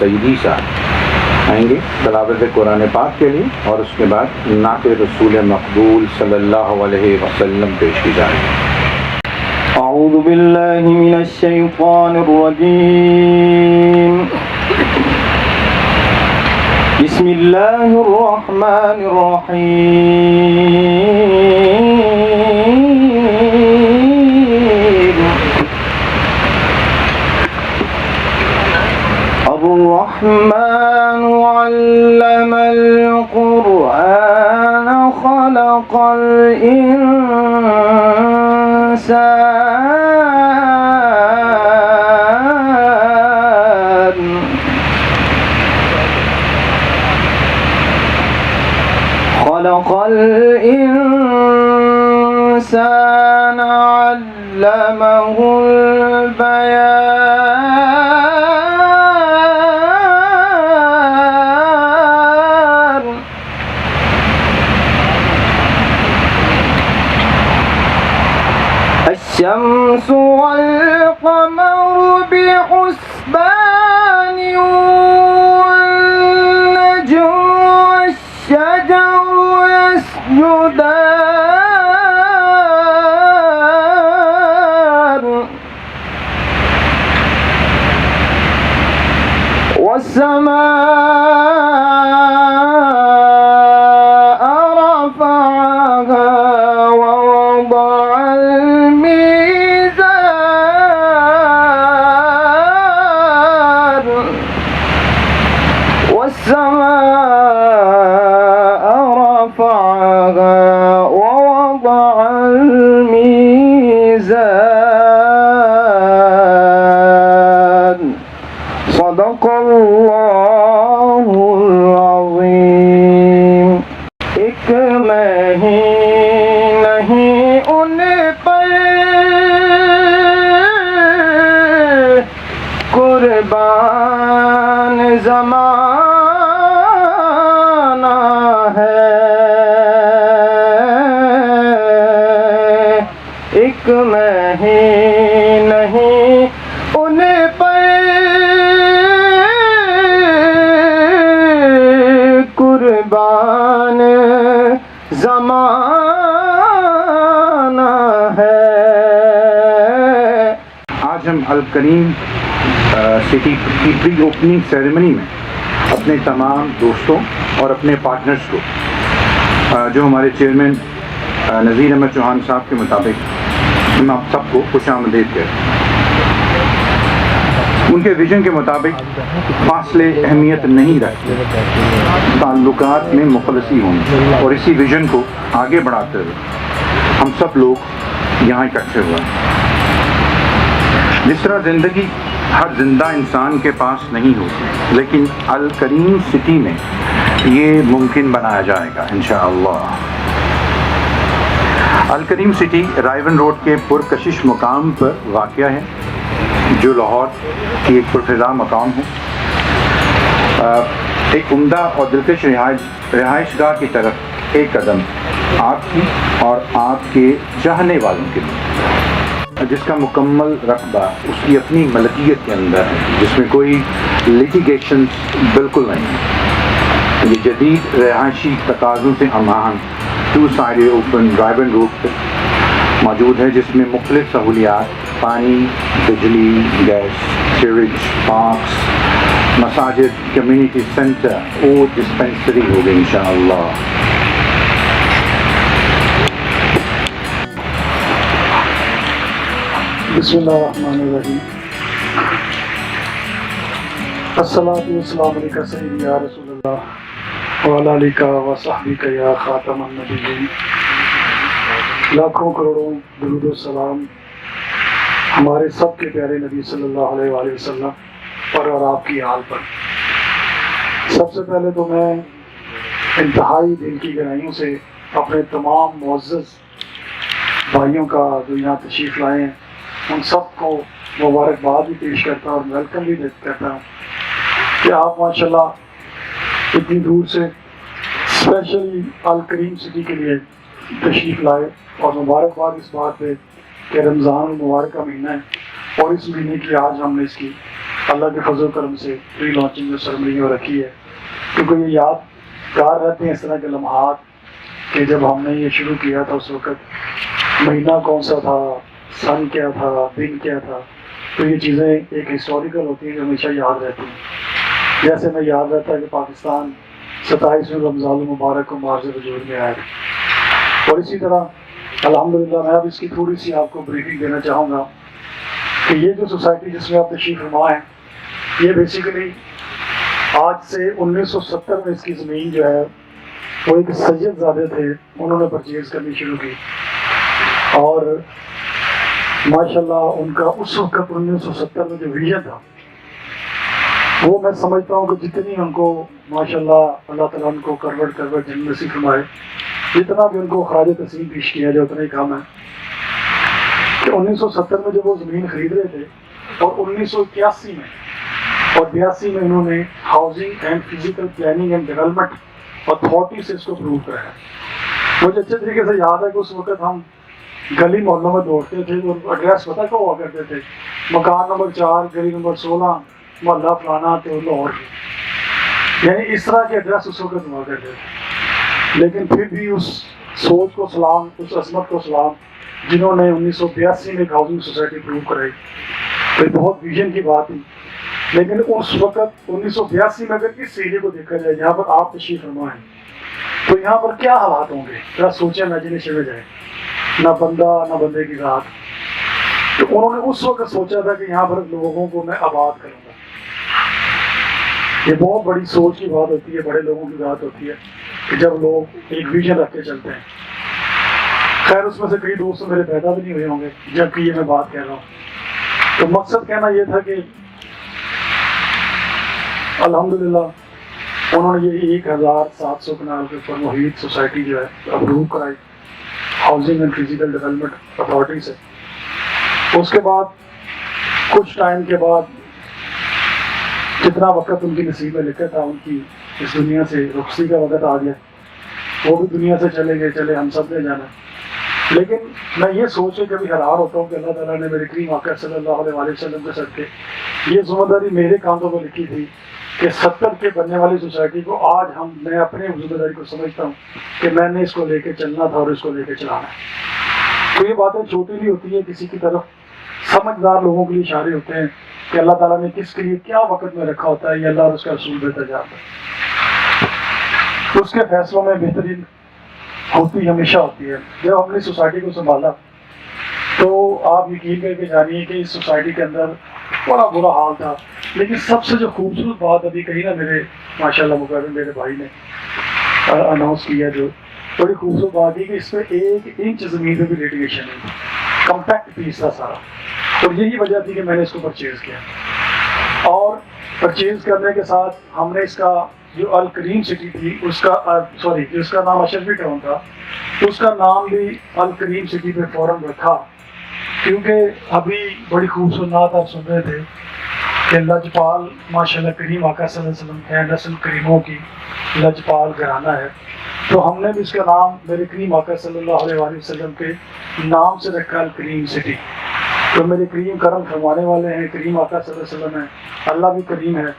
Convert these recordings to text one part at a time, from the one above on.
سیدی صاحب آئیں گے تلاوت قرآن پاک کے لیے، اور اس کے بعد نعت رسول مقبول صلی اللہ علیہ وسلم پیش کی جائے گی۔ اعوذ باللہ من الشیطان الرجیم، بسم اللہ الرحمن الرحیم۔ الرحمن علم القرآن خلق الإنسان خلق الإنسان علمه البيان الشمس والقمر بحسبان والنجم والشجر يسجدان والسماء رفعها ووضع الميزان والسماء رفعها ووضع الميزان صدق اللہ العظیم۔ ایک میں ہی نہیں ان پر قربان زمانہ ہے، ایک میں ہی نہیں ان پر قربان زمانہ ہے۔ آج ہم الکریم سٹی کی پری اوپننگ سیریمنی میں اپنے تمام دوستوں اور اپنے پارٹنرز کو، جو ہمارے چیئرمین نذیر احمد چوہان صاحب کے مطابق ہم آپ سب کو خوش آمدید کہتے ہیں۔ ان کے ویژن کے مطابق فاصلے اہمیت نہیں رکھتے، تعلقات میں مخلصی ہوں، اور اسی ویژن کو آگے بڑھاتے ہوئے ہم سب لوگ یہاں اکٹھے ہوئے ہیں۔ جس طرح زندگی ہر زندہ انسان کے پاس نہیں ہوتی، لیکن الکریم سٹی میں یہ ممکن بنایا جائے گا انشاءاللہ۔ الکریم سٹی رائیون روڈ کے پرکشش مقام پر واقع ہے، جو لاہور کی ایک پرفضا مقام ہے، ایک عمدہ اور دلکش رہائش گاہ کی طرف ایک قدم آپ کی اور آپ کے چاہنے والوں کے لیے، جس کا مکمل رقبہ اس کی اپنی ملکیت کے اندر ہے، جس میں کوئی لیٹیگیشن بالکل نہیں ہے۔ یہ جدید رہائشی تقاضوں سے ہم-آہنگ to side open Raiwind road پر موجود ہے، جس میں مختلف سہولیات پانی، بجلی، گیس، سیوریج، پارکس، مساجد، کمیونٹی سینٹر اور ڈسپینسری ہوگی انشاءاللہ۔ بسم اللہ الرحمن الرحیم۔ الصلاۃ والسلام علیکہ سیدی یا رسول اللہ وعلی آلک وصحبک یا خاتم النبیین۔ لاکھوں کروڑوں درود و سلام ہمارے سب کے پیارے نبی صلی اللہ علیہ وآلہ وسلم پر اور آپ کی آل پر۔ سب سے پہلے تو میں انتہائی دل کی گہرائیوں سے اپنے تمام معزز بھائیوں کا جو یہاں تشریف لائے ہیں ان سب کو مبارکباد بھی پیش کرتا ہوں اور ویلکم بھی کرتا ہوں کہ آپ ماشاءاللہ اتنی دور سے اسپیشلی الکریم سٹی کے لیے تشریف لائے، اور مبارکباد اس بات پہ کہ رمضان المبارک کا مہینہ ہے، اور اس مہینے کی آج ہم نے اس کی اللہ کے فضل و کرم سے پری لانچنگ میں سرمنی میں رکھی ہے، کیونکہ یہ یادگار رہتے ہیں اس طرح کے لمحات کہ جب ہم نے یہ شروع کیا تھا اس وقت مہینہ کون سا تھا، سن کیا تھا، دن کیا تھا. تو یہ چیزیں ایک ہسٹوریکل ہوتی ہیں جو ہمیشہ یاد رہتی ہیں. جیسے میں یاد رہتا ہے کہ پاکستان 27ویں رمضان المبارک کو مارچ وجود میں آیا، اور اسی طرح الحمدللہ میں اب اس کی تھوڑی سی آپ کو بریفنگ دینا چاہوں گا کہ یہ جو سوسائٹی جس میں آپ تشریف فرما ہیں، یہ بیسیکلی آج سے 1970 میں اس کی زمین جو ہے وہ ایک سید زادے تھے، انہوں نے پرچیز کرنی شروع کی، اور ماشاءاللہ ان کا اس وقت 1970 میں جو ویژن تھا وہ میں سمجھتا ہوں کہ جتنی ان کو ماشاءاللہ اللہ تعالیٰ ان کو کروٹ جنت نصیب فرمائے، جتنا بھی ان کو خراج تحسین پیش کیا جائے اتنا ہی کام ہے. کہ 1970 میں جب وہ زمین خرید رہے تھے اور 1981 میں اور 82 میں انہوں نے housing and physical planning and development authority سے اس کو اپروو کرایا. مجھے اچھے طریقے سے یاد ہے کہ اس وقت ہم گلی محلوں میں دوڑتے تھے اور ایڈریس پتہ کیا ہوا کرتے تھے، مکان نمبر 4 گلی نمبر 16 محلہ فلانا تو لاہور، یعنی اس طرح کے ایڈریس اس وقت ہوا کرتے تھے. لیکن پھر بھی اس سوچ کو سلام، اس عظمت کو سلام جنہوں نے 1982 میں ایک ہاؤسنگ سوسائٹی اپروو کرائی. تو یہ بہت ویژن کی بات تھی. لیکن اس وقت 1982 میں اگر اس ایریے کو دیکھا جائے جہاں پر آپ تشریف فرما ہیں تو یہاں پر کیا حالات ہوں گے، ذرا سوچیں، امیجنیشن میں جائیں. نہ بندہ نہ بندے کی ذات. تو انہوں نے اس وقت سوچا تھا کہ یہاں پر لوگوں کو میں آباد کروں گا. یہ بہت بڑی سوچ کی بات ہوتی ہے، بڑے لوگوں کی بات ہوتی ہے کہ جب لوگ ایک ویژن رکھ کے چلتے ہیں. خیر اس میں سے کئی دوست میرے پیدا بھی نہیں ہوئے ہوں گے جب کہ یہ میں بات کہہ رہا ہوں. تو مقصد کہنا یہ تھا کہ الحمدللہ انہوں نے یہ 1700 کنال کے اوپر محیط سوسائٹی جو ہے اپروو کرائی housing and physical development authority سے. اس کے بعد کچھ ٹائم کے بعد جتنا وقت ان کی نصیب میں لکھا تھا، ان کی اس دنیا سے رخصتی کا وقت آ گیا، وہ بھی دنیا سے چلے گئے، چلے ہم سب نے جانا. لیکن میں یہ سوچ کے کبھی حیران ہوتا ہوں کہ اللہ تعالیٰ نے میرے کریم آقا صلی اللہ علیہ وآلہ وسلم کے صدقے یہ ذمہ داری میرے کاندھوں پر لکھی تھی کہ 70 کے بننے والی سوسائٹی کو آج میں اپنے ذمہ داری کو سمجھتا ہوں کہ میں نے اس کو لے کے چلنا تھا اور اس کو لے کے چلانا ہے. تو یہ باتیں چھوٹی نہیں ہوتی ہیں، کسی کی طرف سمجھدار لوگوں کے لیے اشارے ہوتے ہیں کہ اللہ تعالیٰ نے کس کے لیے کیا وقت میں رکھا ہوتا ہے، یہ اللہ اور اس کا رسول بہتر جانتا ہے. اس کے فیصلوں میں بہترین ہوتی ہمیشہ ہوتی ہے. جب ہم نے سوسائٹی کو سنبھالا تو آپ یقین کر کے جانیے کہ اس سوسائٹی کے اندر بڑا برا حال تھا. لیکن سب سے جو خوبصورت بات ابھی کہی نا میرے ماشاءاللہ مقرر میرے بھائی نے اناؤنس کیا، جو بڑی خوبصورت بات تھی کہ اس پہ 1 انچ زمین پہ بھی لیٹیگیشن نہیں، کمپیکٹ پیس تھا سارا. اور یہی وجہ تھی کہ میں نے اس کو پرچیز کیا. اور پرچیز کرنے کے ساتھ ہم نے اس کا جو الکریم سٹی تھی اس کا جس کا نام اشرفی ٹاؤن تھا، اس کا نام بھی الکریم سٹی پہ فوراً رکھا، کیونکہ ابھی بڑی خوبصورت نعت آپ سن رہے تھے کہ لجپال ماشاءاللہ کریم آقا صلی اللہ علیہ وسلم ہے، نسل کریموں کی لجپال گھرانہ ہے. تو ہم نے بھی اس کا نام میرے کریم آقا صلی اللہ علیہ وآلہ وسلم کے نام سے رکھا الکریم سٹی. تو میرے کریم کرم فرمانے والے ہیں، کریم آقا صلی اللہ علیہ وسلم ہیں، اللہ بھی کریم ہے،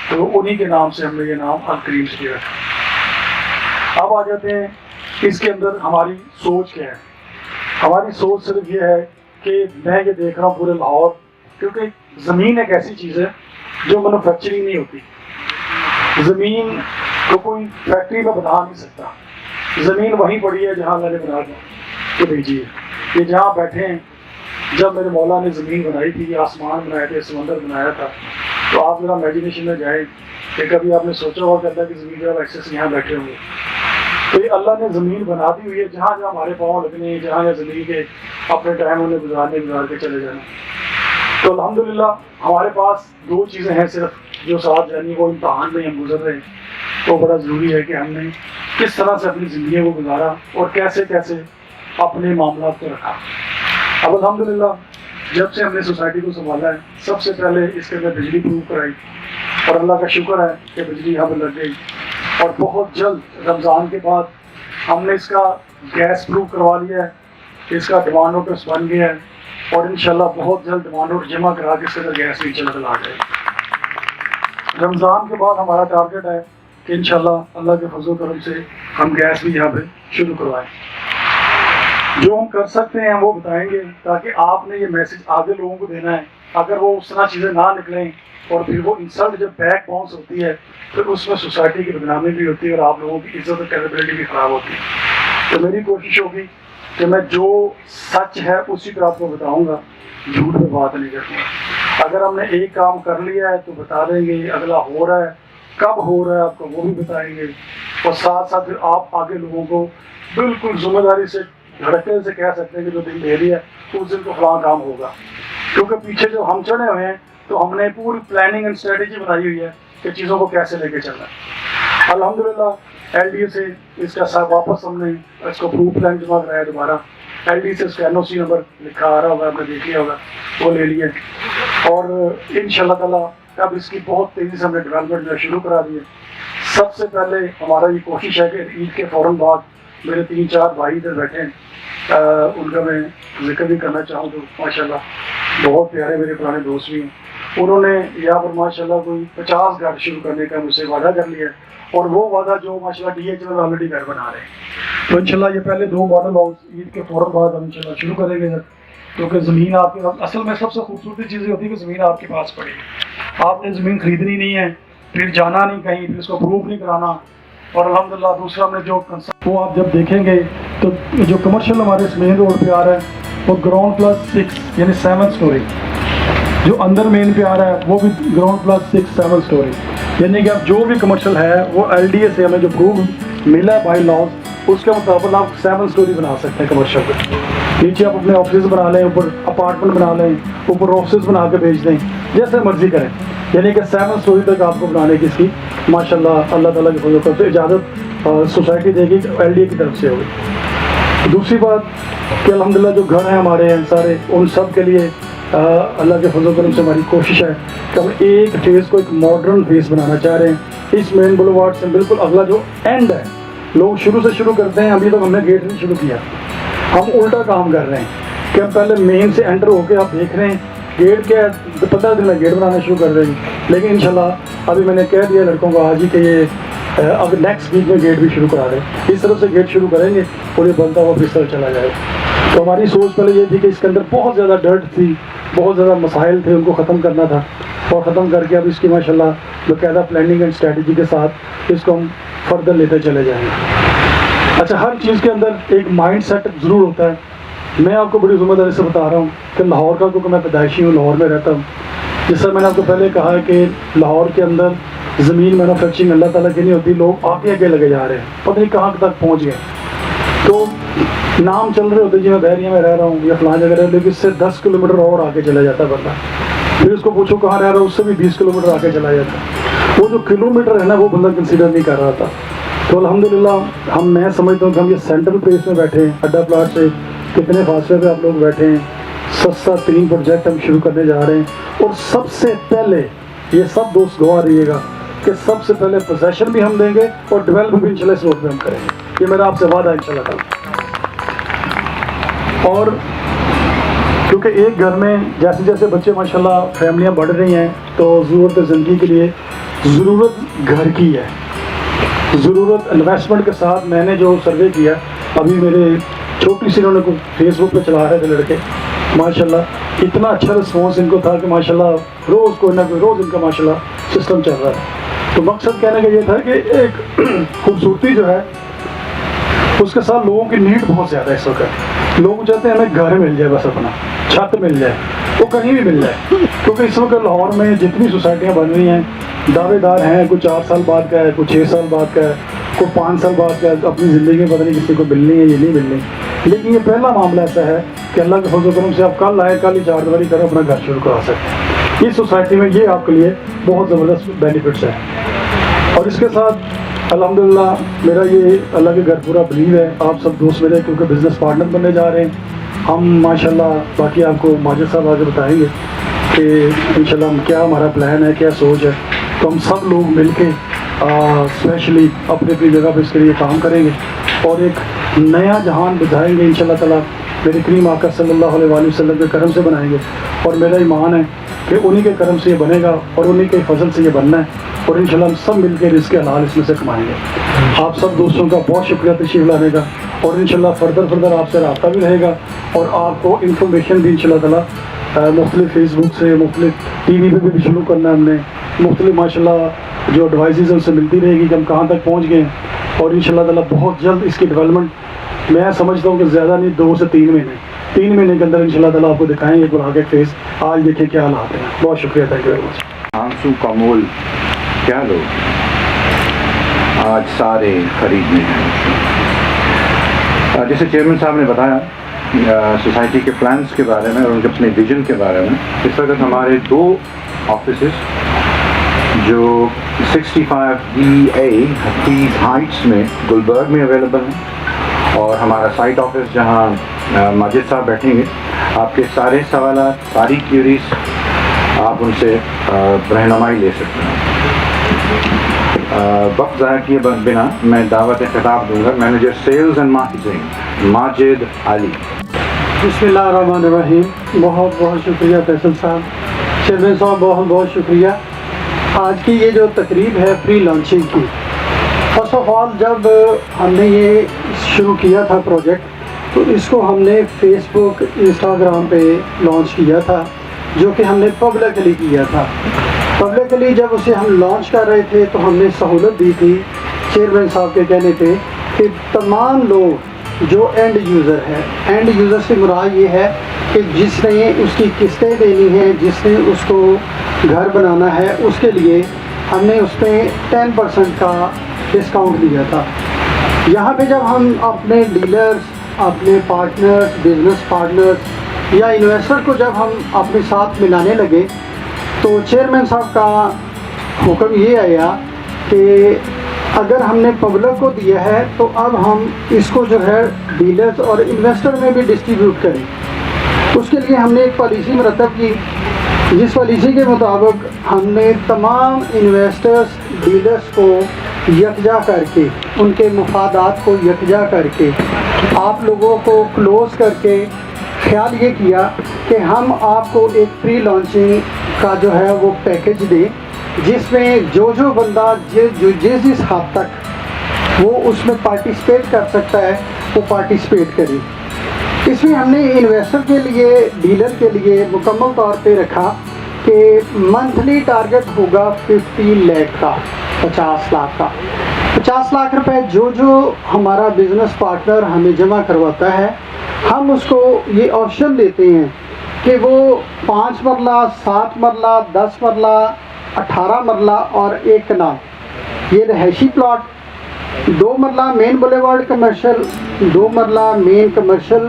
تو انہی کے نام سے ہم نے یہ نام الکریم سٹی رکھا. اب آ جاتے ہیں اس کے اندر ہماری سوچ کیا ہے. ہماری سوچ صرف یہ ہے کہ میں یہ دیکھ رہا ہوں پورے لاہور، کیونکہ زمین ایک ایسی چیز ہے جو مینوفیکچرنگ نہیں ہوتی. زمین کو کوئی فیکٹری میں بنا نہیں سکتا. زمین وہیں پڑی ہے جہاں اللہ نے بنا کے بھیجی ہے. یہ جہاں بیٹھے ہیں، جب میرے مولا نے زمین بنائی تھی، آسمان بنائے تھے، سمندر بنایا تھا، تو آپ ذرا امیجنیشن میں جائیں کہ کبھی آپ نے سوچا ہوا کہ اللہ کی زمین کا ایکسیس یہاں بیٹھے ہوں گے. تو یہ اللہ نے زمین بنا دی ہوئی ہے، جہاں جہاں ہمارے پاؤں لگنے ہیں، جہاں زمین کے اپنے ٹائم انہیں گزار کے چلے جانا. تو الحمدللہ ہمارے پاس 2 چیزیں ہیں صرف جو ساتھ جانی، وہ امتحان میں ہم گزر رہے ہیں. تو بڑا ضروری ہے کہ ہم نے کس طرح سے اپنی زندگی کو گزارا اور کیسے کیسے اپنے معاملات کو رکھا. اب الحمدللہ جب سے ہم نے سوسائٹی کو سنبھالا ہے، سب سے پہلے اس کے اندر بجلی پروو کرائی، اور اللہ کا شکر ہے کہ بجلی یہاں پہ لگ گئی. اور بہت جلد رمضان کے بعد ہم نے اس کا گیس پروو کروا لیا ہے، اس کا ڈیمانڈ نوٹس بن گیا ہے، اور انشاءاللہ بہت جلد ڈیمانڈ نوٹ جمع کرا کے اس کے اندر گیس بھی چلا جائے. رمضان کے بعد ہمارا ٹارگیٹ ہے کہ انشاءاللہ اللہ کے فضل و کرم سے ہم گیس بھی یہاں پہ شروع کروائیں. جو ہم کر سکتے ہیں وہ بتائیں گے تاکہ آپ نے یہ میسج آگے لوگوں کو دینا ہے. اگر وہ اس طرح چیزیں نہ نکلیں اور پھر وہ انسلٹ جب بیک باؤنس ہوتی ہے پھر اس میں سوسائٹی کی بدنامی بھی ہوتی ہے اور آپ لوگوں کی عزت اور کریڈیبلٹی بھی خراب ہوتی ہے. تو میری کوشش ہوگی کہ میں جو سچ ہے اسی پہ آپ کو بتاؤں گا, جھوٹ پہ بات نہیں کروں گا. اگر ہم نے ایک کام کر لیا ہے تو بتا دیں گے, اگلا ہو رہا ہے, کب ہو رہا ہے آپ کو وہ بھی بتائیں گے, اور ساتھ ساتھ پھر آپ آگے لوگوں کو بالکل ذمہ داری سے دھڑکے سے کہہ سکتے ہیں کہ جو دن دے رہی ہے اس دن کو فلاں کام ہوگا. کیونکہ پیچھے جو ہم چڑھے ہوئے ہیں تو ہم نے پوری پلاننگ اینڈ اسٹریٹجی بنائی ہوئی ہے کہ چیزوں کو کیسے لے کے چلنا ہے. الحمدللہ LDA سے اس کا ساتھ واپس ہم نے اس کو پروف پلان جمع کرایا دوبارہ. LDA سے اس کا NOC نمبر لکھا آ رہا ہوگا, آپ نے دیکھ لیا ہوگا, وہ لے لیے. اور انشاءاللہ تعالیٰ اب اس کی بہت تیزی سے ہم نے ڈیولپمنٹ جو شروع کرا دی ہے. سب سے پہلے ہمارا یہ کوشش ہے کہ عید کے فوراً بعد میرے 3-4 بھائی ادھر بیٹھے ہیں, ان کا میں ذکر بھی کرنا چاہوں تو ماشاءاللہ بہت پیارے میرے پرانے دوست بھی ہیں. انہوں نے یہاں پر ماشاءاللہ کوئی 50 گھر شروع کرنے کا مجھ سے وعدہ کر لیا ہے, اور وہ وعدہ جو ماشاءاللہ DH میں آلریڈی گھر بنا رہے ہیں. تو انشاءاللہ یہ پہلے 2 ماڈل ہاؤس عید کے فوراً بعد ہم انشاءاللہ شروع کریں گے. کیونکہ زمین آپ کے اصل میں سب سے خوبصورتی چیزیں ہوتی ہے کہ زمین آپ کے پاس پڑی ہے, آپ نے زمین خریدنی نہیں ہے, پھر جانا نہیں کہیں, پھر اس کو پروف نہیں کرانا. اور الحمدللہ دوسرا ہم نے جو کنسپٹ وہ آپ جب دیکھیں گے تو جو کمرشل ہمارے اس مین روڈ پہ آ رہا ہے وہ گراؤنڈ +6 یعنی 7 اسٹوری, جو اندر مین پہ آ رہا ہے وہ بھی گراؤنڈ +6 7 اسٹوری. یعنی کہ اب جو بھی کمرشل ہے وہ LDA سے ہمیں جو پروف ملا ہے بائی لاز اس کے مطابق آپ 7 اسٹوری بنا سکتے ہیں کمرشل پہ. نیچے آپ اپنے آفس بنا لیں, اوپر اپارٹمنٹ بنا لیں, اوپر آفسز بنا کے بھیج دیں, جیسے مرضی کریں. یعنی کہ 7 اسٹوری تک آپ کو بنانے کی اس کی ماشاءاللہ اللہ تعالیٰ کی فضل و کرم سے اجازت سوسائٹی دے گی, LDA کی طرف سے ہوگی. دوسری بات کہ الحمدللہ جو گھر ہیں ہمارے ہیں سارے, ان سب کے لیے اللہ کے فضل و کرم سے ہماری کوشش ہے کہ ہم ایک فیس کو ایک ماڈرن فیس بنانا چاہ رہے ہیں. اس مین بلوارڈ سے بالکل اگلا جو اینڈ ہے, لوگ شروع سے شروع کرتے ہیں, ابھی تک ہم نے گیٹ نہیں شروع کیا. ہم الٹا کام کر رہے ہیں کہ ہم پہلے مین سے انٹر ہو کے آپ دیکھ رہے ہیں گیٹ کیا ہے, 15 دن میں گیٹ بنانا شروع کر رہے ہیں. لیکن انشاءاللہ ابھی میں نے کہہ دیا لڑکوں کو آج ہی کہ یہ اب نیکسٹ ویک میں گیٹ بھی شروع کرا رہے ہیں. اس طرف سے گیٹ شروع کریں گے اور یہ بنتا ہوا پھر طرح چلا جائے. تو ہماری سوچ پہلے یہ تھی کہ اس کے اندر بہت زیادہ ڈرٹ تھی, بہت زیادہ مسائل تھے, ان کو ختم کرنا تھا, اور ختم کر کے اب اس کی ماشاءاللہ باقاعدہ پلاننگ اینڈ اسٹریٹجی کے ساتھ اس کو ہم فردر لیتے چلے جائیں گے. اچھا, ہر چیز کے اندر ایک مائنڈ سیٹ ضرور ہوتا ہے. میں آپ کو بڑی ذمہ داری سے بتا رہا ہوں کہ لاہور کا, کیونکہ میں پیدائشی ہوں, لاہور میں رہتا ہوں. جس طرح میں نے آپ کو پہلے کہا ہے کہ لاہور کے اندر زمین مینوفیکچرنگ اللہ تعالیٰ کی نہیں ہوتی, لوگ آگے آگے لگے جا رہے ہیں, پتہ نہیں کہاں تک پہنچ گئے. تو نام چل رہے ہوتے جی میں بحریہ میں رہ رہا ہوں یا فلاں جگہ رہ رہا ہوں, لیکن اس سے 10 کلومیٹر اور آگے چلا جاتا ہے بندہ. پھر اس کو پوچھو کہاں رہ رہا ہوں, اس سے بھی 20 کلومیٹر آگے چلا جاتا ہے. وہ جو کلومیٹر ہے نا وہ بندہ کنسیڈر نہیں کر رہا تھا. تو الحمدللہ میں سمجھتا ہوں کہ ہم یہ سینٹرل پلیس میں بیٹھے ہیں, اڈا پلاٹ سے کتنے فاصلے پہ آپ لوگ بیٹھے ہیں. سستا 3 پروجیکٹ ہم شروع کرنے جا رہے ہیں, اور سب سے پہلے یہ سب دوست گواہ رہیے گا کہ سب سے پہلے پوزیشن بھی ہم دیں گے اور ڈیولپ بھی انشاءاللہ اس روڈ پہ ہم کریں گے. یہ میرا آپ سے وعدہ ہے انشاءاللہ تعالیٰ. اور کیونکہ ایک گھر میں جیسے جیسے بچے ماشاءاللہ فیملیاں بڑھ رہی ہیں تو ضرورت زندگی کے لیے ضرورت گھر کی ہے, ضرورت انویسٹمنٹ کے ساتھ. میں نے جو سروے کیا ابھی میرے چھوٹی سی, انہوں نے فیس بک پہ چلا رہے تھے لڑکے, ماشاءاللہ اتنا اچھا رسپانس ان کو تھا کہ ماشاءاللہ روز کوئی نہ کوئی روز ان کا ماشاءاللہ سسٹم چل رہا ہے. تو مقصد کہنے کا یہ تھا کہ ایک خوبصورتی جو ہے اس کے ساتھ لوگوں کی نیڈ بہت زیادہ ہے اس وقت. لوگ چاہتے ہیں ہمیں گھر مل جائے, بس اپنا چھت مل جائے, وہ کہیں بھی مل جائے. کیونکہ اس وقت لاہور میں جتنی سوسائٹیاں بن رہی ہیں, دعوے دار ہیں, کوئی 4 سال بعد کا ہے, کوئی 6 سال بعد کا ہے, کوئی 5 سال بعد کا ہے. اپنی زندگی میں پتہ نہیں کسی کو ملنی ہے یہ نہیں ملنی. لیکن یہ پہلا معاملہ ایسا ہے کہ اللہ کے فضل و کرم سے آپ کل آئے, کل ہی 4 دیواری کریں, اپنا گھر شروع کرا سکتے ہیں. اس سوسائٹی میں یہ آپ کے لیے بہت زبردست بینیفٹس ہیں. اور اس کے ساتھ الحمدللہ میرا یہ اللہ کے گھر پورا بلیو ہے. آپ سب دوست میرے کیونکہ بزنس پارٹنر بننے جا رہے ہیں ہم ماشاءاللہ. باقی آپ کو ماجد صاحب آگے بتائیں گے کہ انشاءاللہ ہم کیا ہمارا پلان ہے, کیا سوچ ہے. تو ہم سب لوگ مل کے اسپیشلی اپنی اپنی جگہ پہ اس کے لیے کام کریں گے اور ایک نیا جہان بجھائیں گے انشاءاللہ تعالیٰ. میرے کریم آقا صلی اللہ علیہ وآلہ وسلم کے کرم سے بنائیں گے، اور میرا ایمان ہے کہ انہی کے کرم سے یہ بنے گا اور انہی کے فضل سے یہ بننا ہے، اور انشاءاللہ ہم سب مل کے رزق حلال اس میں سے کمائیں گے۔ آپ سب دوستوں کا بہت شکریہ تشریف لانے کا، اور انشاءاللہ فردر آپ سے رابطہ بھی رہے گا، اور آپ کو انفارمیشن بھی انشاءاللہ تعالیٰ مختلف فیس بک سے، مختلف ٹی وی پہ بھی شروع کرنا ہے ہم نے، مختلف ماشاءاللہ جو ایڈوائزز ہیں ان سے ملتی رہے گی کہ ہم کہاں تک پہنچ گئے ہیں، اور انشاءاللہ تعالیٰ بہت جلد اس کی ڈیولپمنٹ میں سمجھتا ہوں کہ زیادہ نہیں 2 سے 3 مہینے، 3 مہینے کے اندر انشاءاللہ تعالیٰ آپ کو دکھائیں گے گل کے فیس۔ آج دیکھیں کیا حالات ہیں۔ بہت شکریہ، تھینک یو ویری مچ۔ آنسو کا مول کیا لوگ آج سارے خریدنے ہیں۔ جیسے چیئرمین صاحب نے بتایا سوسائٹی کے پلانس کے بارے میں اور ان کے اپنے ویژن کے بارے میں، اس وقت ہمارے 2 آفیسز جو 65DA حفیظ ہائٹس میں گلبرگ میں اویلیبل ہیں، اور ہمارا سائٹ آفس جہاں ماجد صاحب بیٹھیں گے، آپ کے سارے سوالات، ساری کیوریز آپ ان سے رہنمائی لے سکتے ہیں۔ وقت ضائع کیے بنا میں دعوت خطاب دوں گا manager sales and marketing Majid Ali. بسم اللہ الرحمن الرحیم۔ بہت بہت شکریہ فیصل صاحب، چیئرمین صاحب بہت بہت شکریہ۔ آج کی یہ جو تقریب ہے پری لانچنگ کی، فرسٹ آف آل جب ہم نے یہ شروع کیا تھا پروجیکٹ، تو اس کو ہم نے فیس بک، انسٹاگرام پہ لانچ کیا تھا، جو کہ ہم نے پبلکلی کیا تھا۔ پبلکلی جب اسے ہم لانچ کر رہے تھے تو ہم نے سہولت دی تھی چیئرمین صاحب کے کہنے پہ کہ تمام لوگ جو اینڈ یوزر ہے، اینڈ یوزر سے مراد یہ ہے کہ جس نے اس کی قسطیں دینی ہیں، جس نے اس کو گھر بنانا ہے، اس کے لیے ہم نے اس پہ 10% کا ڈسکاؤنٹ دیا تھا۔ یہاں پہ جب ہم اپنے ڈیلرز، اپنے پارٹنرز، بزنس پارٹنرز یا انویسٹر کو جب ہم اپنے ساتھ ملانے لگے، تو چیئرمین صاحب کا حکم یہ آیا کہ اگر ہم نے پبلک کو دیا ہے تو اب ہم اس کو جو ہے ڈیلرز اور انویسٹر میں بھی ڈسٹریبیوٹ کریں۔ اس کے لیے ہم نے ایک پالیسی مرتب کی، جس پالیسی کے مطابق ہم نے تمام انویسٹرز، ڈیلرز کو یکجا کر کے، ان کے مفادات کو یکجا کر کے، آپ لوگوں کو کلوز کر کے خیال یہ کیا کہ ہم آپ کو ایک پری لانچنگ کا جو ہے وہ پیکج دیں، جس میں جو بندہ جس حد تک وہ اس میں پارٹیسپیٹ کر سکتا ہے وہ پارٹیسپیٹ کرے۔ اس میں ہم نے انویسٹر کے لیے، ڈیلر کے لیے مکمل طور پہ رکھا کہ منتھلی ٹارگٹ ہوگا 50 لاکھ کا، 50 لاکھ کا، 50 لاکھ روپے جو ہمارا بزنس پارٹنر ہمیں جمع کرواتا ہے، ہم اس کو یہ آپشن دیتے ہیں کہ وہ 5 مرلہ، 7 مرلہ، 10 مرلہ، 18 مرلہ اور 1 کنال یہ رہائشی پلاٹ، 2 مرلہ مین بولیوارڈ کمرشل، 2 مرلہ مین کمرشل،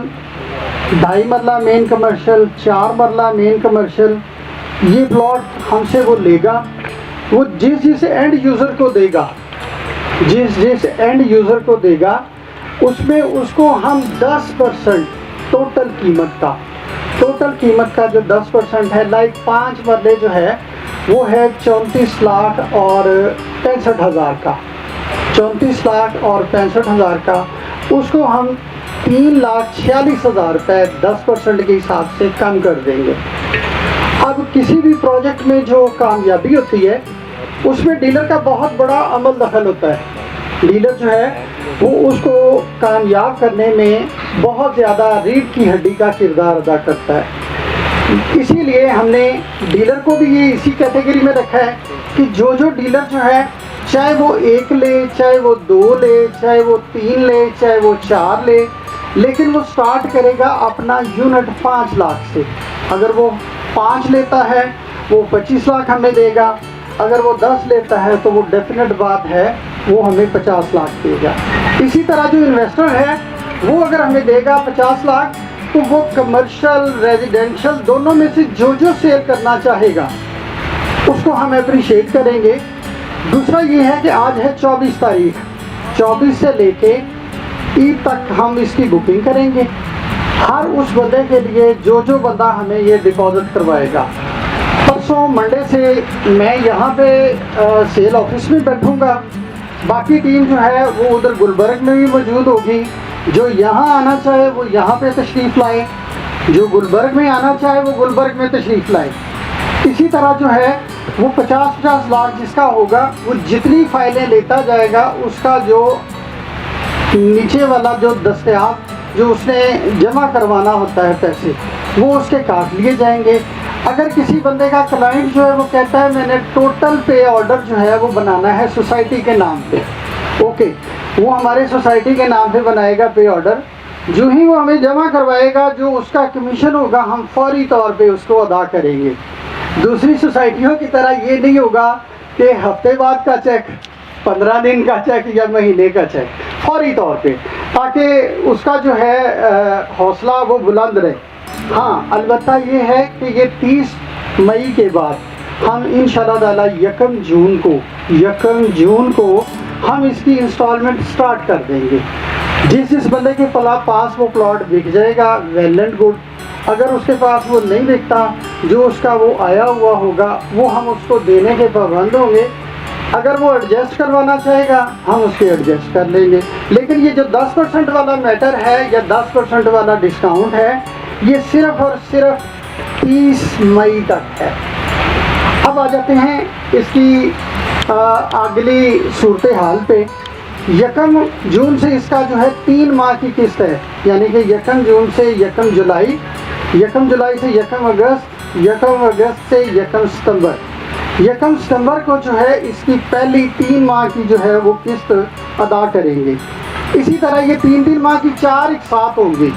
2.5 مرلہ مین کمرشل، 4 مرلہ مین کمرشل، یہ پلاٹ ہم سے وہ لے گا، وہ جس اینڈ یوزر کو دے گا، جس اینڈ یوزر کو دے گا، اس میں اس کو ہم 10% ٹوٹل قیمت کا جو 10% ہے، لائک 5 مرلے جو ہے وہ ہے 34 لاکھ اور 65 ہزار کا، 34 لاکھ اور 65 ہزار کا، اس کو ہم 3,46,000 روپے 10% کے حساب سے کم کر دیں گے۔ اب کسی بھی پروجیکٹ میں جو کامیابی ہوتی ہے اس میں ڈیلر کا بہت بڑا عمل دخل ہوتا ہے۔ ڈیلر جو ہے وہ اس کو کامیاب کرنے میں بہت زیادہ ریڑھ کی ہڈی کا کردار ادا کرتا ہے۔ اسی لیے ہم نے ڈیلر کو بھی یہ اسی کیٹیگری میں رکھا ہے کہ جو ڈیلر جو ہے، چاہے وہ 1 لے، چاہے وہ 2 لے، چاہے وہ 3 لے، چاہے وہ 4 لے، لیکن وہ سٹارٹ کرے گا اپنا یونٹ 5 لاکھ سے۔ اگر وہ 5 لیتا ہے وہ 25 لاکھ ہمیں دے گا، اگر وہ 10 لیتا ہے تو وہ ڈیفینیٹ بات ہے وہ ہمیں 50 لاکھ دے گا۔ اسی طرح جو انویسٹر ہے وہ اگر ہمیں دے گا 50 لاکھ تو وہ کمرشل، ریزیڈینشل دونوں میں سے جو سیل کرنا چاہے گا اس کو ہم اپریشیٹ کریں گے۔ دوسرا یہ ہے کہ آج ہے 24 تاریخ، 24 سے لے کے عید تک ہم اس کی بکنگ کریں گے، ہر اس بندے کے لیے جو بندہ ہمیں یہ ڈپازٹ کروائے گا۔ پرسوں منڈے سے میں یہاں پہ سیل آفس میں بیٹھوں گا، باقی ٹیم جو ہے وہ ادھر گلبرگ میں بھی موجود ہوگی، جو یہاں آنا چاہے وہ یہاں پہ تشریف لائے، جو گلبرگ میں آنا چاہے وہ گلبرگ میں تشریف لائے۔ اسی طرح جو ہے وہ 50 لاکھ جس کا ہوگا وہ جتنی فائلیں لیتا جائے گا اس کا جو نیچے والا جو دستیاب جو اس نے جمع کروانا ہوتا ہے پیسے وہ اس کے کاٹ لیے جائیں گے۔ اگر کسی بندے کا کلائنٹ جو ہے وہ کہتا ہے میں نے ٹوٹل پے آرڈر جو ہے وہ بنانا ہے سوسائٹی کے نام پہ، اوکے، وہ ہمارے سوسائٹی کے نام پہ بنائے گا پے آرڈر، جو ہی وہ ہمیں جمع کروائے گا جو اس کا کمیشن ہوگا ہم فوری طور پہ اس کو ادا کریں گے۔ دوسری سوسائٹیوں کی طرح یہ نہیں ہوگا کہ ہفتے بعد کا چیک، 15 دن کا چیک یا مہینے کا چیک، فوری طور پہ، تاکہ اس کا جو ہے حوصلہ وہ بلند رہے۔ ہاں البتہ یہ ہے کہ یہ 30 مئی کے بعد ہم انشاءاللہ تعالی 1 جون کو ہم اس کی انسٹالمنٹ سٹارٹ کر دیں گے۔ جس بندے کے پاس وہ پلاٹ بک جائے گا ویل اینڈ گڈ، اگر اس کے پاس وہ نہیں بکتا جو اس کا وہ آیا ہوا ہوگا وہ ہم اس کو دینے کے پابند ہوں گے۔ اگر وہ ایڈجسٹ کروانا چاہے گا ہم اس کے ایڈجسٹ کر لیں گے، لیکن یہ جو 10% والا میٹر ہے یا 10% والا ڈسکاؤنٹ ہے یہ صرف اور صرف 30 مئی تک ہے۔ اب آ جاتے ہیں اس کی اگلی صورتحال پہ۔ 1 جون سے اس کا جو ہے 3 ماہ کی قسط ہے، یعنی کہ 1 جون سے 1 جولائی، 1 جولائی سے 1 اگست، 1 اگست سے 1 ستمبر۔ 1 ستمبر کو جو ہے اس کی پہلی 3 ماہ کی جو ہے وہ قسط ادا کریں گے۔ اسی طرح یہ 3 ماہ کی 4 ایک ساتھ ہوں گی۔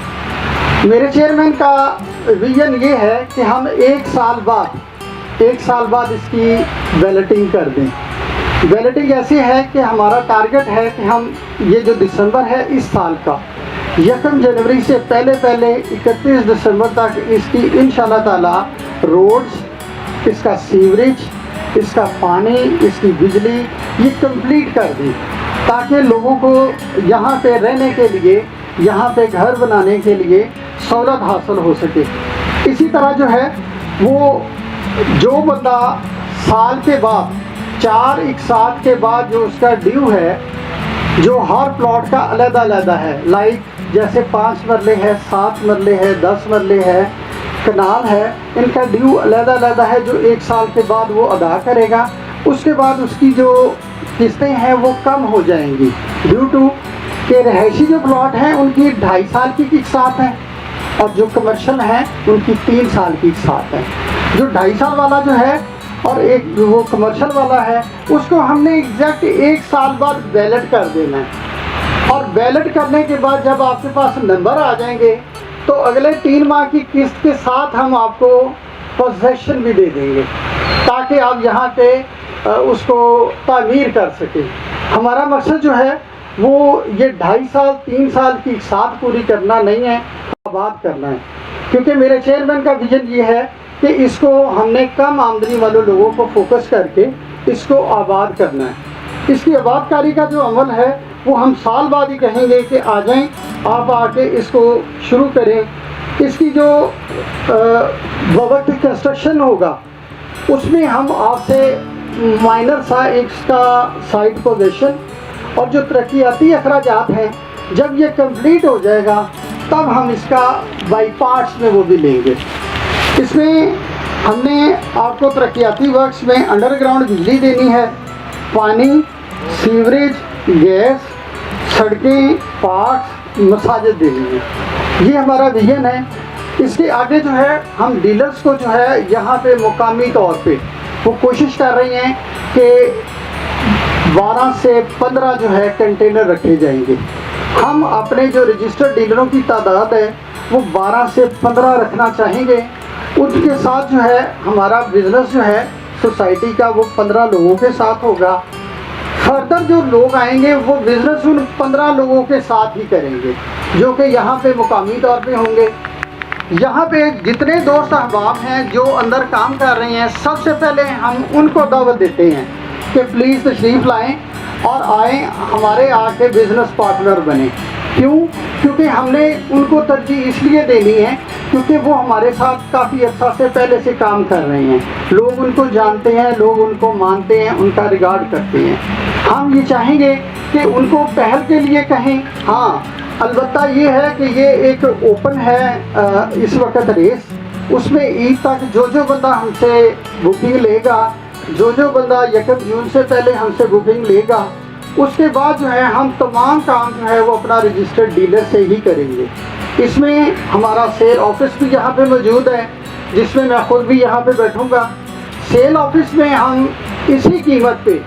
میرے چیئرمین کا ویژن یہ ہے کہ ہم 1 سال بعد اس کی بیلٹنگ کر دیں۔ بیلٹنگ ایسی ہے کہ ہمارا ٹارگٹ ہے کہ ہم یہ جو دسمبر ہے اس سال کا 1 جنوری سے پہلے 31 دسمبر تک اس کی انشاءاللہ تعالی روڈز، اس کا سیوریج، اس کا پانی، اس کی بجلی یہ کمپلیٹ کر دیں، تاکہ لوگوں کو یہاں پہ رہنے کے لیے، یہاں پہ گھر بنانے کے لیے سہولت حاصل ہو سکے۔ اسی طرح جو ہے وہ جو بندہ سال کے بعد 4 ایک ساتھ کے بعد جو اس کا ڈیو ہے، جو ہر پلاٹ کا علیحدہ ہے، لائک جیسے 5 مرلے ہے، 7 مرلے ہے، 10 مرلے ہے، کنال ہے، ان کا ڈیو علیحدہ ہے جو 1 سال کے بعد وہ ادا کرے گا۔ اس کے بعد اس کی جو قسطیں ہیں وہ کم ہو جائیں گی، ڈیو ٹو کہ رہائشی جو پلاٹ ہیں ان کی 2.5 سال کی قسط ہیں اور جو کمرشل ہیں ان کی 3 سال کی قسط ہیں۔ جو 2.5 سال والا جو ہے اور ایک وہ کمرشل والا ہے اس کو ہم نے ایگزیکٹ 1 سال بعد بیلٹ کر دینا ہے، اور بیلٹ کرنے کے بعد جب آپ کے پاس نمبر آ جائیں گے تو اگلے 3 ماہ کی قسط کے ساتھ ہم آپ کو پوزیشن بھی دے دیں گے، تاکہ آپ یہاں پہ اس کو تعمیر کر سکیں۔ ہمارا مقصد جو ہے وہ یہ 2.5 سال 3 سال کی قسط پوری کرنا نہیں ہے، آباد کرنا ہے، کیونکہ میرے چیئرمین کا ویژن یہ ہے کہ اس کو ہم نے کم آمدنی والے لوگوں کو فوکس کر کے اس کو آباد کرنا ہے۔ اس کی آباد کاری کا جو عمل ہے وہ ہم سال بعد ہی کہیں گے کہ آ جائیں، آپ آ کے اس کو شروع کریں۔ اس کی جو وقت کنسٹرکشن ہوگا اس میں ہم آپ سے مائنر سا ایک کا سائٹ پوزیشن اور جو ترقیاتی اخراجات ہیں جب یہ کمپلیٹ ہو جائے گا تب ہم اس کا بائی پارٹس میں وہ بھی لیں گے۔ اس میں ہم نے آپ کو ترقیاتی ورکس میں انڈر گراؤنڈ بجلی دینی ہے، پانی، سیوریج، گیس، سڑکیں، پارکس، مساجد دینی ہے، یہ ہمارا ویژن ہے۔ اس کے آگے جو ہے ہم ڈیلرز کو جو ہے یہاں پہ مقامی طور پہ وہ کوشش کر رہی ہیں کہ 12 سے 15 جو ہے کنٹینر رکھے جائیں گے۔ ہم اپنے جو رجسٹرڈ ڈیلروں کی تعداد ہے وہ 12 سے 15 رکھنا چاہیں گے۔ ان کے ساتھ جو ہے ہمارا بزنس جو ہے سوسائٹی کا وہ 15 لوگوں کے ساتھ ہوگا۔ فردر جو لوگ آئیں گے وہ بزنس ان 15 لوگوں کے ساتھ ہی کریں گے جو کہ یہاں پہ مقامی طور پہ ہوں گے۔ یہاں پہ جتنے دوست احباب ہیں جو اندر کام کر رہے ہیں سب سے پہلے ہم ان کو دعوت دیتے ہیں کہ پلیز تشریف لائیں اور آئیں، ہمارے آ کے بزنس پارٹنر بنیں۔ کیونکہ ہم نے ان کو ترجیح اس لیے دینی ہے کیونکہ وہ ہمارے ساتھ کافی عرصہ سے پہلے سے کام کر رہے ہیں، لوگ ان کو جانتے ہیں، لوگ ان کو مانتے ہیں، ان کا ریگارڈ کرتے ہیں۔ ہم یہ چاہیں گے کہ ان کو پہل کے لیے کہیں، ہاں البتہ یہ ہے کہ یہ ایک اوپن ہے اس وقت ریس، اس میں عید تک جو بندہ ہم سے بکنگ لے گا، جو بندہ 1 جون سے پہلے ہم سے بکنگ لے گا، اس کے بعد جو ہے ہم تمام کام جو ہے وہ اپنا رجسٹرڈ ڈیلر سے ہی کریں گے۔ اس میں ہمارا سیل آفس بھی یہاں پہ موجود ہے، جس میں خود بھی یہاں پہ بیٹھوں گا۔ سیل آفس میں ہم اسی قیمت پہ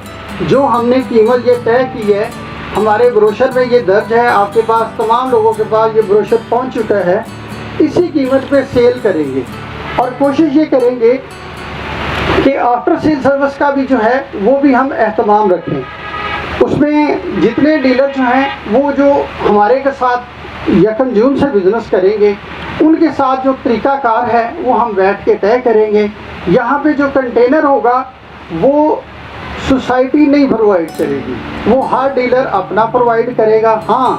جو ہم نے قیمت یہ طے کی ہے، ہمارے بروشر میں یہ درج ہے، آپ کے پاس تمام لوگوں کے پاس یہ بروشر پہنچ چکا ہے، اسی قیمت پہ سیل کریں گے۔ اور کوشش یہ کریں گے کہ آفٹر سیل سروس کا بھی جو ہے وہ بھی ہم اہتمام رکھیں۔ اس میں جتنے ڈیلر جو ہیں وہ جو ہمارے کے ساتھ 1 جون سے بزنس کریں گے، ان کے ساتھ جو طریقہ کار ہے وہ ہم بیٹھ کے طے کریں گے۔ یہاں پہ جو کنٹینر ہوگا وہ سوسائٹی نہیں پرووائڈ کرے گی، وہ ہر ڈیلر اپنا پرووائڈ کرے گا۔ ہاں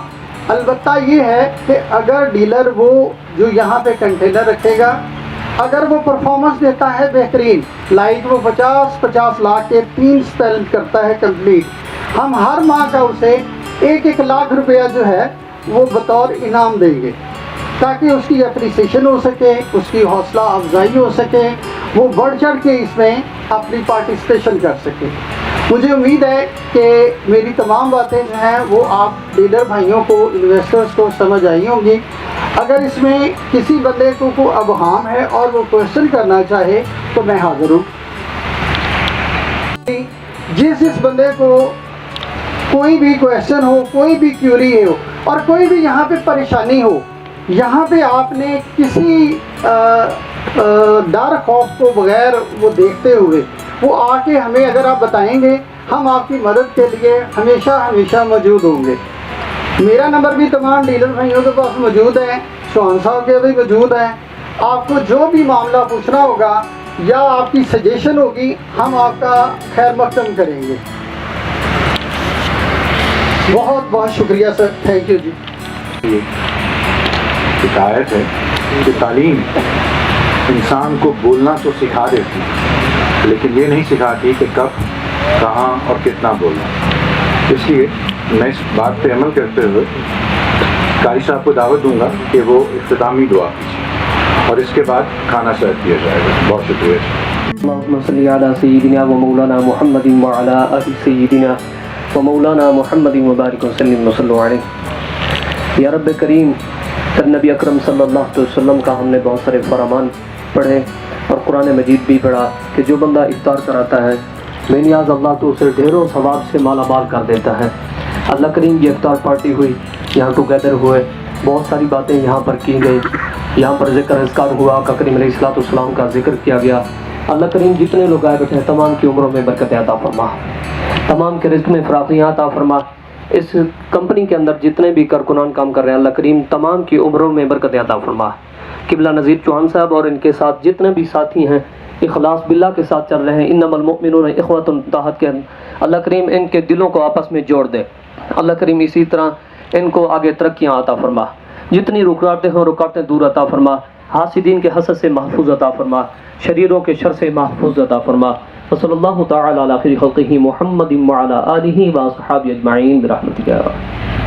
البتہ یہ ہے کہ اگر ڈیلر وہ جو یہاں پہ کنٹینر رکھے گا، اگر وہ پرفارمنس دیتا ہے بہترین، لائک وہ 50 لاکھ کے 3 سپیل کرتا ہے کمپلیٹ، ہم ہر ماہ کا اسے 1 لاکھ روپیہ جو ہے وہ بطور انعام دیں گے، تاکہ اس کی اپریسیشن ہو سکے، اس کی حوصلہ افزائی ہو سکے، وہ بڑھ چڑھ کے اس میں اپنی پارٹیسپیشن کر سکے۔ مجھے امید ہے کہ میری تمام باتیں جو ہیں وہ آپ ڈیلر بھائیوں کو، انویسٹرز کو سمجھ آئی ہوں گی۔ اگر اس میں کسی بندے کو کوئی ابہام ہے اور وہ کوشچن کرنا چاہے تو میں حاضر ہوں۔ جس بندے کو کوئی بھی کوشچن ہو، کوئی بھی کیوری ہو اور کوئی بھی یہاں پہ پریشانی ہو، یہاں پہ آپ نے کسی ڈر خوف کو بغیر وہ دیکھتے ہوئے وہ آ کے ہمیں اگر آپ بتائیں گے، ہم آپ کی مدد کے لیے ہمیشہ موجود ہوں گے۔ میرا نمبر بھی تمام ڈیلر بھائیوں کے پاس موجود ہے، سوہان صاحب کے بھی موجود ہے۔ آپ کو جو بھی معاملہ پوچھنا ہوگا یا آپ کی سجیشن ہوگی، ہم آپ کا خیر مقدم کریں گے۔ بہت بہت شکریہ سر، تھینک یو جی۔ یہ ہدایت ہے کہ تعلیم انسان کو بولنا تو سکھا دیتی ہے، لیکن یہ نہیں سکھاتی کہ کب، کہاں اور کتنا بولنا۔ اس لیے میں اس بات پہ عمل کرتے ہوئے قاری صاحب کو دعوت دوں گا کہ وہ اختتامی دعا کیجیے اور اس کے بعد کھانا سرو کیا جائے گا۔ بہت شکریہ۔ اللہم صلی علی سیدنا و مولانا محمد وعلی آل سیدنا و مولانا محمد وبارک وسلم وصلوا علیہ۔ یا رب کریم، تر نبی اکرم صلی اللہ علیہ وسلم کا ہم نے بہت سارے فرمان پڑھے اور قرآن مجید بھی پڑھا کہ جو بندہ افطار کراتا ہے بے نیاز اللہ تو اسے ڈھیروں ثواب سے مالا مال کر دیتا ہے۔ اللہ کریم یہ افطار پارٹی ہوئی، یہاں ٹوگیدر ہوئے، بہت ساری باتیں یہاں پر کی گئی، یہاں پر ذکر اذکار ہوا، آقا کریم علیہ الصلوۃ والسلام کا ذکر کیا گیا۔ اللہ کریم جتنے لوگ آئے بیٹھے ہیں تمام کی عمروں میں برکت عطا فرما، تمام کے رزق میں فراخیاں عطا فرما۔ اس کمپنی کے اندر جتنے بھی کارکنان کام کر رہے ہیں اللہ کریم تمام کی عمروں میں برکت عطا فرما۔ قبلہ نذیر چوہان صاحب اور ان کے ساتھ جتنے بھی ساتھی ہیں اخلاص باللہ کے ساتھ چل رہے ہیں، انما المؤمنون اخوۃ تحت کے اللہ کریم ان کے دلوں کو آپس میں جوڑ دے۔ اللہ کریم اسی طرح ان کو آگے ترقیاں عطا فرما، جتنی رکاوٹیں ہوں رکاوٹیں دور عطا فرما، حاسدین کے حسد سے محفوظ عطا فرما، شریروں کے شر سے محفوظ عطا فرما۔ وصلی اللہ تعالی علی خیر خلقہ محمد وعلی آلہ واصحابہ اجمعین برحمتک یا رب۔